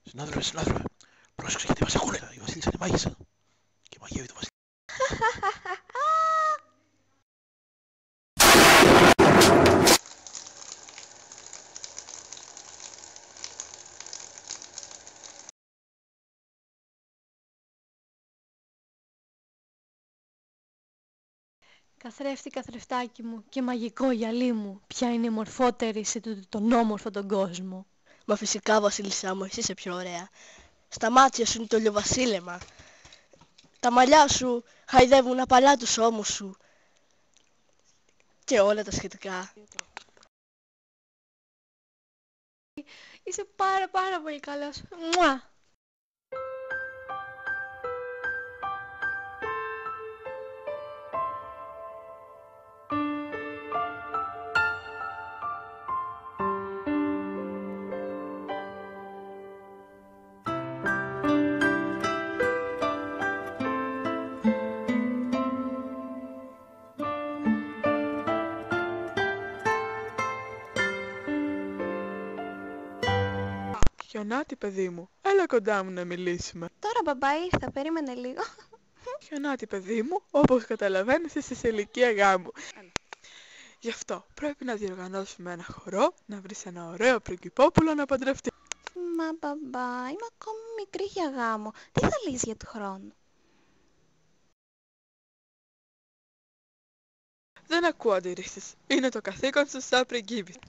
Συνάδελφε, πρόσεξε γιατί μας ακούνε. Η Βασίλισσα είναι μάγισσα. Και μαγεύει το Βασίλισσα. Καθρέφτη, καθρεφτάκι μου και μαγικό γυαλί μου, ποια είναι η μορφότερη σε τον όμορφο τον κόσμο. Μα φυσικά, Βασίλισσά μου, εσύ είσαι πιο ωραία. Στα μάτια σου είναι το ηλιοβασίλεμα. Τα μαλλιά σου χαϊδεύουν απαλά τους ώμους σου. Και όλα τα σχετικά. Είσαι πάρα πολύ καλός. Μουα! Χιονάτη, παιδί μου, έλα κοντά μου να μιλήσουμε. Τώρα μπαμπά ήρθα, περίμενε λίγο. Χιονάτη, παιδί μου, όπως καταλαβαίνεις είσαι σε ηλικία γάμου. Γι' αυτό πρέπει να διοργανώσουμε ένα χορό, να βρεις ένα ωραίο πριγκιπόπουλο να παντρευτεί. Μα μπαμπά, είμαι ακόμη μικρή για γάμο. Τι θα λύσεις για του χρόνου? Δεν ακούω αντιρρήσεις. Είναι το καθήκον σου σαν πριγκίπισσα.